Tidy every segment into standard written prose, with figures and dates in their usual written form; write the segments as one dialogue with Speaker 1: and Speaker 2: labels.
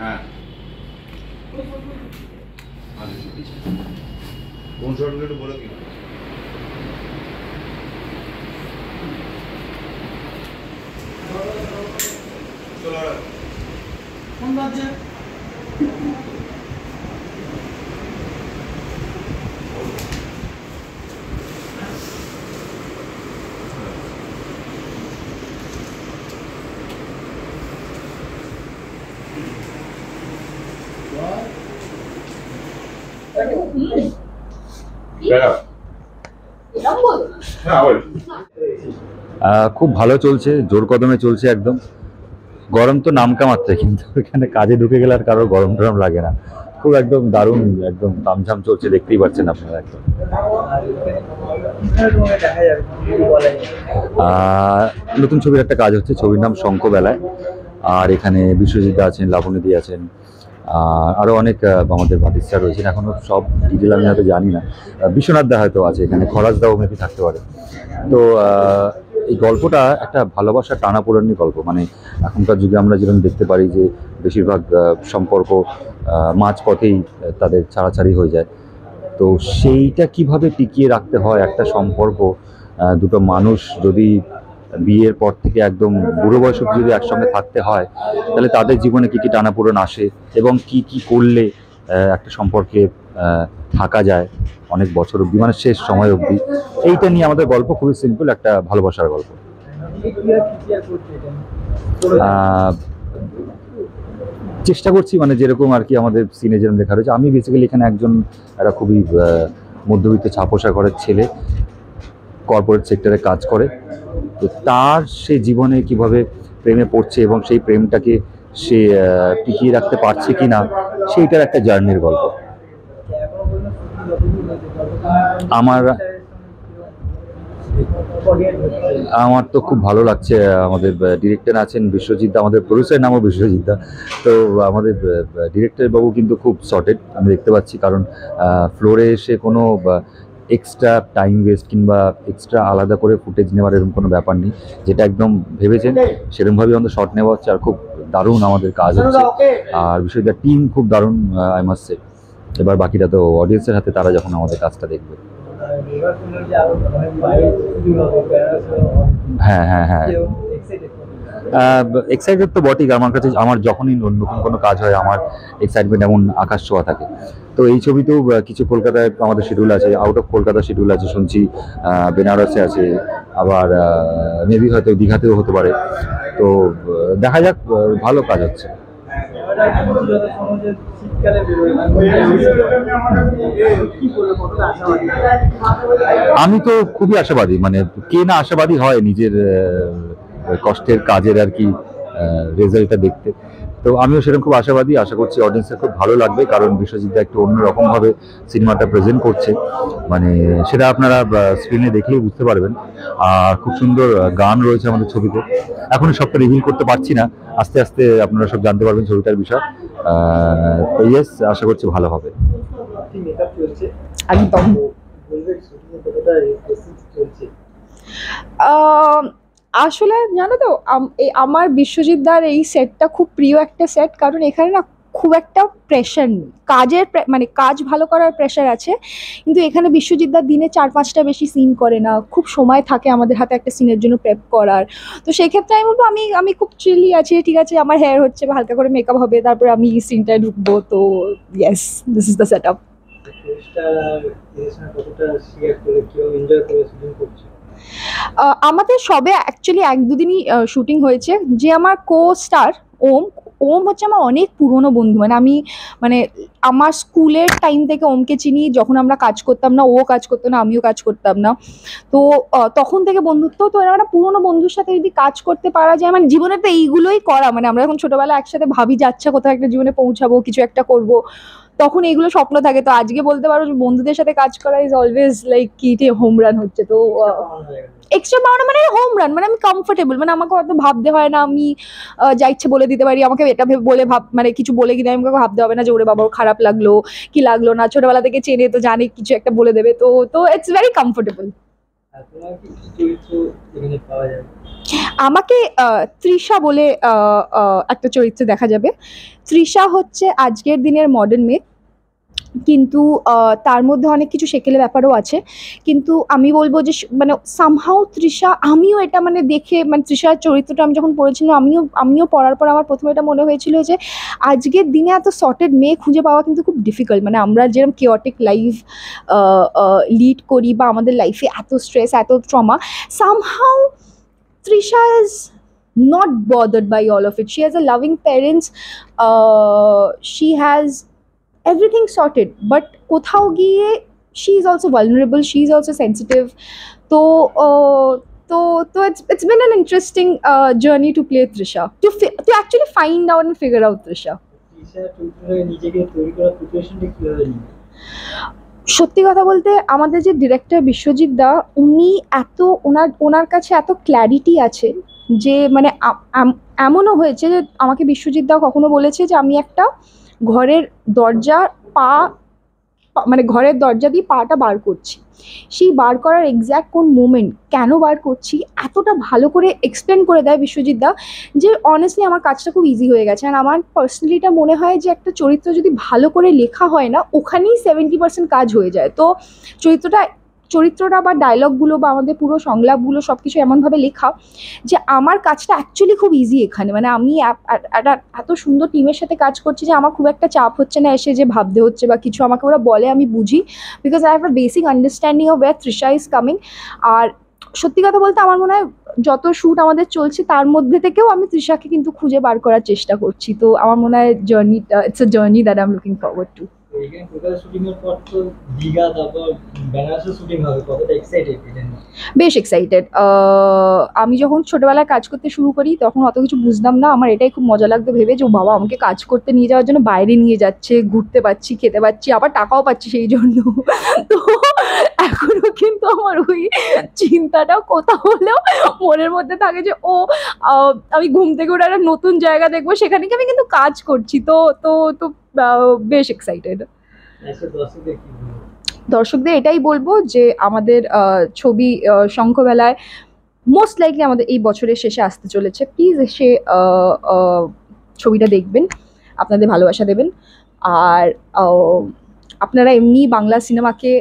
Speaker 1: হ্যাঁ কোন শর্টগুলো একটু বলে দিন। চলো কোন বাজে
Speaker 2: খুব ভালো চলছে, জোর কদমে চলছে একদম। গরম তো নামকা মাত্রে, কিন্তু এখানে কাজে ঢুকে গেলে আর কারো গরম টরম লাগে না। খুব একদম দারুণ, একদম তামঝাম চলছে, দেখতেই পাচ্ছেন আপনারা। একদম নতুন ছবির একটা কাজ হচ্ছে, ছবির নাম শঙ্খবেলায়। আর এখানে বিশ্বজিৎ আছেন, লাবণীদি আছেন, আরও অনেক আমাদের আর্টিস্টরা রয়েছেন। এখনও সব ডিটেল আমি হয়তো জানি না। বিশ্বনাথ দা হয়তো আছে এখানে, খরাজ দাও মেবি থাকতে পারে। তো এই গল্পটা একটা ভালোবাসার টানাপোড়েনের গল্প। মানে এখনকার যুগে আমরা যেরকম দেখতে পারি যে বেশিরভাগ সম্পর্ক মাঝপথেই তাদের ছাড়াছাড়ি হয়ে যায়। তো সেইটা কিভাবে টিকিয়ে রাখতে হয় একটা সম্পর্ক, দুটো মানুষ যদি বিয়ের পর থেকে একদম বুড়ো বয়স অবধি যদি একসঙ্গে থাকতে হয়, তাহলে তাদের জীবনে কী কী টানাপোড়েন আসে এবং কি কি করলে একটা সম্পর্কে থাকা যায় অনেক বছর অবধি, মানে শেষ সময় অবধি। এইটা নিয়ে আমাদের গল্প, খুবই সিম্পল একটা ভালোবাসার গল্প। চেষ্টা করছি, মানে যেরকম আর কি আমাদের সিনে যেরকম লেখা রয়েছে। আমি বেসিক্যালি এখানে একজন একটা খুবই মধ্যবিত্ত ছাপোষা ঘরের ছেলে, কর্পোরেট সেক্টরে কাজ করে। তো তার সে জীবনে কিভাবে প্রেমে পড়ছে এবং সেই প্রেমটাকে সে টিকিয়ে রাখতে পারছে কি না, সেইটার একটা জার্নির গল্প। আমার তো খুব ভালো লাগছে। আমাদের ডিরেক্টর আছেন বিশ্বজিৎ দা, আমাদের প্রডিউসারের নামও বিশ্বজিৎ দা। তো আমাদের ডিরেক্টর বাবু কিন্তু খুব সর্টেড আমি দেখতে পাচ্ছি, কারণ ফ্লোরে এসে কোনো এক্সট্রা টাইম ওয়েস্ট কিংবা এক্সট্রা আলাদা করে ফুটেজ নেওয়ার এরকম কোনো ব্যাপার নেই। যেটা একদম ভেবেছেন সেরকমভাবেই আমাদের শট নেওয়া হচ্ছে, আর খুব দারুণ আমাদের কাজ হচ্ছে। আর বিশ্বজিৎ টিম খুব দারুণ, আই মাস্ট সে। এবার বাকিটা তো অডিয়েন্সের হাতে, তারা যখন আমাদের কাজটা দেখবে। হ্যাঁ হ্যাঁ হ্যাঁ, এক্সাইটেড তো বটেই। আমার কাছে আমার যখনই নতুন কোনো কাজ হয় আমার এক্সাইটমেন্ট এমন আকাশ ছোঁয়া থাকে। তো এই ছবিতেও কিছু কলকাতায় আমাদের শিডিউল আছে, আউট অফ কলকাতা শিডিউল আছে শুনছি, বেনারসে আছে, আবার মেবি হয়তো দীঘাতেও হতে পারে। তো দেখা যাক, ভালো কাজ হচ্ছে। আমি তো খুবই আশাবাদী, মানে কে না আশাবাদী হয় নিজের কষ্টের কাজের আর কি রেজাল্টটা দেখতে। তো আমিও সেরকম খুব আশাবাদী, আশা করছি অডিয়েন্সের খুব ভালো লাগবে, কারণ বিশ্বজিৎ দা একটু অন্যরকমভাবে সিনেমাটা প্রেজেন্ট করছে। মানে সেটা আপনারা স্ক্রিনে দেখলেই বুঝতে পারবেন। আর খুব সুন্দর গান রয়েছে আমাদের ছবিতে। এখন সবটা রিভিল করতে পারছি না, আস্তে আস্তে আপনারা সব জানতে পারবেন ছবিটার বিষয়। তো ইয়েস, আশা করছি ভালো হবে।
Speaker 3: একদম। আসলে জানো তো, আমার বিশ্বজিৎ দার এই সেটটা খুব প্রিয় একটা সেট, কারণ এখানে না খুব একটা প্রেশার নেই কাজের, মানে কাজ ভালো করার প্রেশার আছে, কিন্তু এখানে বিশ্বজিৎ দার দিনে 4-5টা বেশি সিন করে না, খুব সময় থাকে আমাদের হাতে একটা সিনের জন্য প্রেপ করার। তো সেই ক্ষেত্রে আমি বলবো আমি খুব চিলি আছি, ঠিক আছে, আমার হেয়ার হচ্ছে, হালকা করে মেকআপ হবে, তারপরে আমি সিনটায় ঢুকবো। তো yes, this is the set up. আমাদের সবে অ্যাকচুয়ালি 1-2 দিনই শুটিং হয়েছে। যে আমার কো স্টার ওম, ওম হচ্ছে আমার অনেক পুরনো বন্ধু। মানে আমার স্কুলের টাইম থেকে ওমকে চিনি, যখন আমরা কাজ করতাম না, ও কাজ করতো না, আমিও কাজ করতাম না। তো তখন থেকে বন্ধুত্ব। তো এরকম একটা পুরনো বন্ধুর সাথে যদি কাজ করতে পারা যায়, মানে জীবনে তো এইগুলোই করা, মানে আমরা যখন ছোটবেলা একসাথে ভাবি যে আচ্ছা কোথাও একটা জীবনে পৌঁছাবো, কিছু একটা করব, তখন এইগুলো স্বপ্ন থাকে। তো আজকে বলতে পারো যে বন্ধুদের সাথে কাজ করা ইজ অলওয়েজ লাইক কি হোম রান হচ্ছে। তো এক্সট্রা পাওয়া মানে হোম রান, মানে আমি কমফোর্টেবল, মানে আমাকে অত ভাবতে হয় না, আমি যা ইচ্ছে বলে দিতে পারি। আমাকে এটা বলে মানে কিছু বলে কিনা আমাকে ভাবতে হবে না যে ওরে বাবা ওর খারাপ লাগলো কি লাগলো না, ছোটবেলা থেকে চেনে তো জানে কিছু একটা বলে দেবে। তো ইটস ভেরি কমফোর্টেবল। আমাকে তৃষা বলে একটা চরিত্রে দেখা যাবে। তৃষা হচ্ছে আজকের দিনের মডার্ন মেয়ে, কিন্তু তার মধ্যে অনেক কিছু সেকেলে ব্যাপারও আছে। কিন্তু আমি বলবো যে মানে সামহাও তৃষা, আমিও এটা মানে দেখে, মানে তৃষার চরিত্রটা আমি যখন পড়েছিলাম, আমিও পড়ার পর আমার প্রথমে এটা মনে হয়েছিল যে আজকের দিনে এত সর্টেড মেয়ে খুঁজে পাওয়া কিন্তু খুব ডিফিকাল্ট। মানে আমরা যেরকম কেওটিক লাইফ লিড করি বা আমাদের লাইফে এত স্ট্রেস, এত trauma, somehow Trisha is not bothered by all of it. She has a loving parents. She has everything sorted. But kothao giye, she is also vulnerable. She is also sensitive. So it's been an interesting journey to play Trisha. To actually find out and figure out Trisha. সত্যি কথা বলতে আমাদের যে director Biswajit দা, উনি এত ওনার কাছে এত clarity আছে যে মানে এমনও হয়েছে যে আমাকে বিশ্বজিৎ দা কখনো বলেছে যে আমি একটা ঘরের দরজা মানে ঘরের দরজা দিয়ে পাটা বার করছি, সেই বার করার এক্স্যাক্ট কোন মোমেন্ট, কেন বার করছি, এতটা ভালো করে এক্সপ্লেন করে দেয় বিশ্বজিৎ দা যে অনেস্টলি আমার কাজটা খুব ইজি হয়ে গেছে। আর আমার পার্সোনালি এটা মনে হয় যে একটা চরিত্র যদি ভালো করে লেখা হয় না, ওখানেই 70% কাজ হয়ে যায়। তো চরিত্রটা বা ডায়লগগুলো বা আমাদের পুরো সংলাপগুলো সব কিছু এমনভাবে লেখা যে আমার কাজটা অ্যাকচুয়ালি খুব ইজি এখানে। মানে আমি এত সুন্দর টিমের সাথে কাজ করছি যে আমার খুব একটা চাপ হচ্ছে না এসে যে ভাবতে হচ্ছে বা কিছু, আমাকে ওরা বলে আমি বুঝি, because I have a basic understanding of where Trisha is coming. আর সত্যি কথা বলতে আমার মনে হয় যত শ্যুট আমাদের চলছে তার মধ্যে থেকেও আমি তৃষাকে কিন্তু খুঁজে বার করার চেষ্টা করছি। তো আমার মনে হয় it's a journey that I am looking forward to. বেশ এক্সাইটেড। আমি যখন ছোটবেলায় কাজ করতে শুরু করি তখন অত কিছু বুঝতাম না, আমার এটাই খুব মজা লাগতো ভেবে যে বাবা আমাকে কাজ করতে নিয়ে যাওয়ার জন্য বাইরে নিয়ে যাচ্ছে, ঘুরতে পাচ্ছি, খেতে পাচ্ছি, আবার টাকাও পাচ্ছি সেই জন্য। তো এখনো কিন্তু আমার ওই চিন্তাটাও কোথাও হলেও মনের মধ্যে থাকে যে আমি ঘুম থেকে উঠে একটা নতুন জায়গা দেখবো, সেখানে কি আমি কিন্তু কাজ করছি। তো তো তো বেশ এক্সাইটেড। দর্শকদের এটাই বলবো যে আমাদের ছবি শঙ্খবেলায় মোস্ট লাইকলি আমাদের এই বছরের শেষে আসতে চলেছে। প্লিজ এসে ছবিটা দেখবেন, আপনাদের ভালোবাসা দেবেন। আর আপনারা এমনি বাংলা সিনেমাকে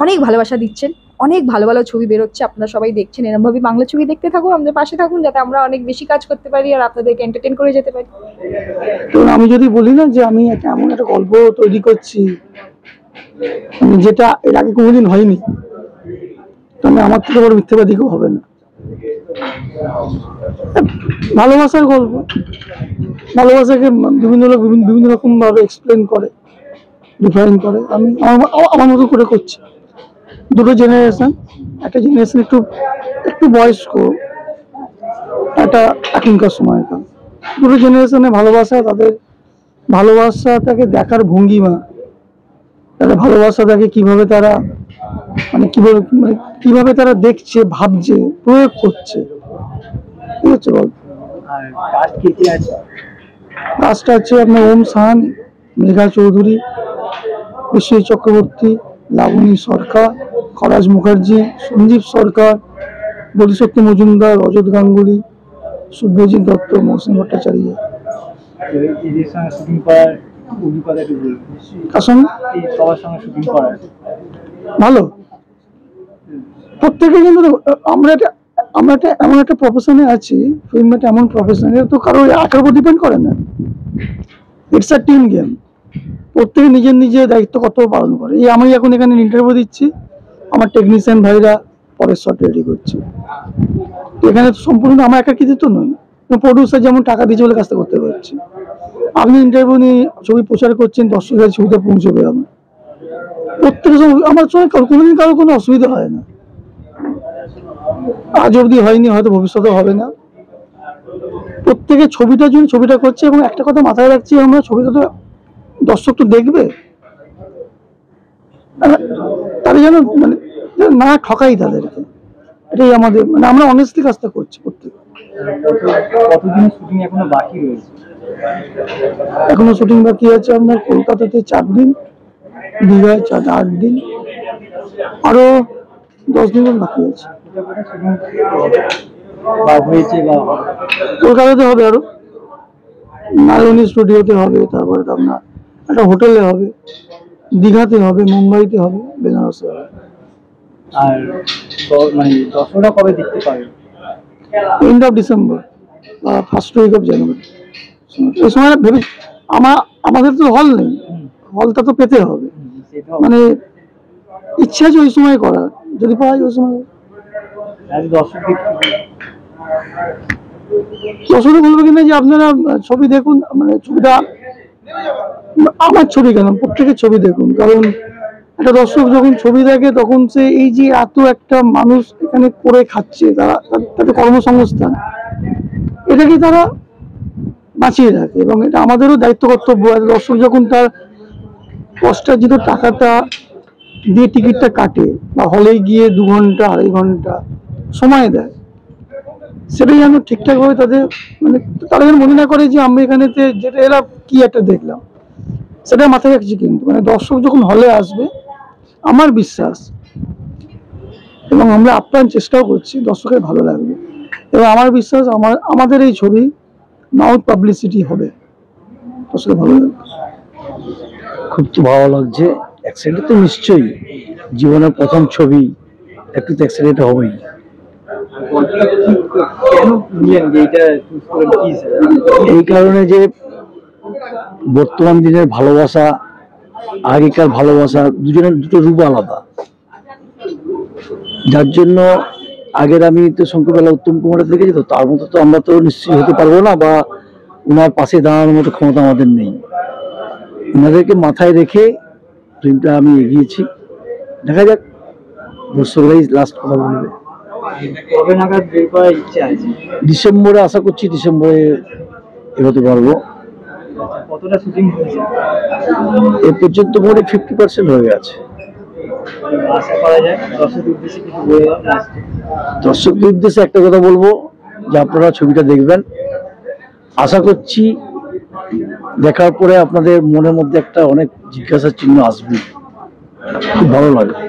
Speaker 3: অনেক ভালোবাসা দিচ্ছেন, অনেক ভালো ভালো ছবি বেরোচ্ছে, আপনারা সবাই দেখছেন, এরকমভাবে বাংলা ছবি দেখতে থাকুন, আমাদের পাশে থাকুন, যাতে আমরা অনেক বেশি কাজ করতে পারি আর আপনাদেরকে এন্টারটেন করে যেতে পারি।
Speaker 4: আমি যদি বলি না যে আমি এমন একটা গল্প তৈরি করছি যেটা এর আগে কোনোদিন হয়নি, তাহলে আমার থেকে বড় মিথ্যাবাদী কেউ হবে না। ভালোবাসার গল্প, ভালোবাসাকে বিভিন্ন লোক বিভিন্ন রকম ভাবে এক্সপ্লেন করে, ডিফাইন করে। আমি আমার মতো করে করছি। দুটো জেনারেশন, একটা জেনারেশন একটু বয়স্ক, একটা এখনকার সময়কার। দুটো জেনারেশনে ভালোবাসা, তাদের ভালোবাসাটাকে দেখার ভঙ্গিমা, তাদের ভালোবাসাটাকে কিভাবে তারা মানে কিভাবে তারা দেখছে, ভাবছে, প্রয়োগ করছে, ঠিক আছে বল। কাজটা হচ্ছে আপনার ওম সাহানি, মেঘা চৌধুরী, বিশ্বজিৎ চক্রবর্তী, লাবণী সরকার, খরাজ মুখার্জি, সঞ্জীব সরকার, বোধিসত্ত্ব মজুমদার, রজত গাঙ্গুলি, শুভ্রজিৎ দত্ত, মৌসুমী ভট্টাচার্য। ভালো, প্রত্যেকে কিন্তু আমরা এমন একটা প্রফেশনে আছি, ফিল্ম একটা এমন প্রফেশনে, তো কারোর একার উপর ডিপেন্ড করে না। It's a team game. প্রত্যেকে নিজের নিজের দায়িত্ব কর্তব্য পালন করে। এই আমি এখন এখানে ইন্টারভিউ দিচ্ছি, আমার টেকনিশিয়ান ভাইরা পরের শট রেডি করছে। এখানে সম্পূর্ণ আমার একার কৃতিত্ব নয়, প্রডিউসার যেমন টাকা দিয়েছে বলে কাজটা করতে পারছি। আপনি ইন্টারভিউ নিয়ে ছবি প্রচার করছেন, দর্শকের ছবিতে পৌঁছবে। প্রত্যেকের সঙ্গে আমার সঙ্গে কোনোদিন কারোর কোনো অসুবিধা হয় না, আজ অবধি হয়নি, হয়তো ভবিষ্যতে হবে না। প্রত্যেকে ছবিটার জন্য ছবিটা করছে, এবং একটা কথা মাথায় রাখছি, আমরা ছবিটা তো দর্শক তো দেখবে, তারা যেন মানে না ঠকাই তাদেরকে, এটাই আমাদের, মানে আমরা অনেস্টলি কাজটা করছি। প্রত্যেক এখনো শুটিং বাকি আছে আপনার কলকাতাতে 4 দিন, দীঘায় 8 দিন, আরো 10 দিন বাকি আছে।
Speaker 5: বা হয়েছে বা
Speaker 4: কলকাতাতে হবে, আরো নারায়ণী স্টুডিওতে হবে, তারপরে তো আপনার একটা হোটেলে হবে, দীঘাতে হবে, মুম্বাইতে হবে, বেনারসে হবে।
Speaker 5: আর মানে দর্শকরা কবে দেখতে পাবে?
Speaker 4: এন্ড অফ ডিসেম্বর বা ফার্স্ট উইক অফ জানুয়ারি। এই সময় ভেবে আমাদের তো হল নেই, হলটা তো পেতে হবে,
Speaker 5: সেটা
Speaker 4: মানে ইচ্ছা আছে ওই সময় করার, যদি পাওয়া যায় ওই সময়।
Speaker 5: আজ দর্শক দেখতে
Speaker 4: দর্শকরা বলবো কিনা যে আপনারা ছবি দেখুন, মানে ছবিটা আমার ছবি কেন, প্রত্যেকের ছবি দেখুন। কারণ একটা দর্শক যখন ছবি দেখে তখন সে এই যে এত একটা মানুষ এখানে করে খাচ্ছে, তাদের কর্মসংস্থান, এটাকে তারা বাঁচিয়ে রাখে। এবং এটা আমাদেরও দায়িত্ব কর্তব্য। দর্শক যখন তার কষ্টার্জিত টাকাটা দিয়ে টিকিটটা কাটে বা হলে গিয়ে 2 ঘন্টা 2.5 ঘন্টা সময় দেয়, সেটাই যেন ঠিকঠাকভাবে তাদের, মানে তারা যেন মনে না করে যে আমরা এখানেতে যেটা এরা কি একটা দেখলাম, সেটা মাথায় রাখছি। কিন্তু মানে দর্শক যখন হলে আসবে, আমার বিশ্বাস এবং আমরা আপ্রাণ চেষ্টাও করছি দর্শকের ভালো লাগবে। এবং আমার বিশ্বাস আমাদের এই ছবি মাউথ পাবলিসিটি হবে, দর্শকের ভালো লাগবে।
Speaker 6: খুব তো ভালো লাগছে। অ্যাক্সিডেন্ট তো নিশ্চয়ই, জীবনের প্রথম ছবি, একটু তো অ্যাক্সিডেন্ট হবেই।
Speaker 5: কেন নিলেন যে এটা চুজ করেন, কি
Speaker 6: এই কারণে যে বর্তমান দিনের ভালোবাসা, আগেকার ভালোবাসা, দুজনের দুটো রূপ আলাদা। যার জন্য আগের আমি তো শঙ্করবেলা উত্তম কুমারের দেখেছি, তো তার মতো তো আমরা তো নিশ্চয়ই হতে পারবো না, বা ওনার পাশে দাঁড়ানোর মতো ক্ষমতা আমাদের নেই। ওনাদেরকে মাথায় রেখে ফিল্মটা আমি এগিয়েছি। দেখা যাক দর্শকরাই লাস্ট কথা বলবে।
Speaker 5: কবে নাগাদ বের করার ইচ্ছা আছে?
Speaker 6: ডিসেম্বরে আশা করছি, ডিসেম্বরে এগোতে পারবো।
Speaker 5: কতটা শুটিং হয়েছে?
Speaker 6: এ পর্যন্ত মোটামুটি 50% হয়ে গেছে।
Speaker 5: আশা করা যায় দর্শকের উদ্দেশ্যে কিছু বলে দাও লাস্টে।
Speaker 6: দর্শকদের উদ্দেশ্যে একটা কথা বলবো যে আপনারা ছবিটা দেখবেন। আশা করছি দেখার পরে আপনাদের মনের মধ্যে একটা অনেক জিজ্ঞাসার চিহ্ন আসবে, খুব ভালো লাগবে।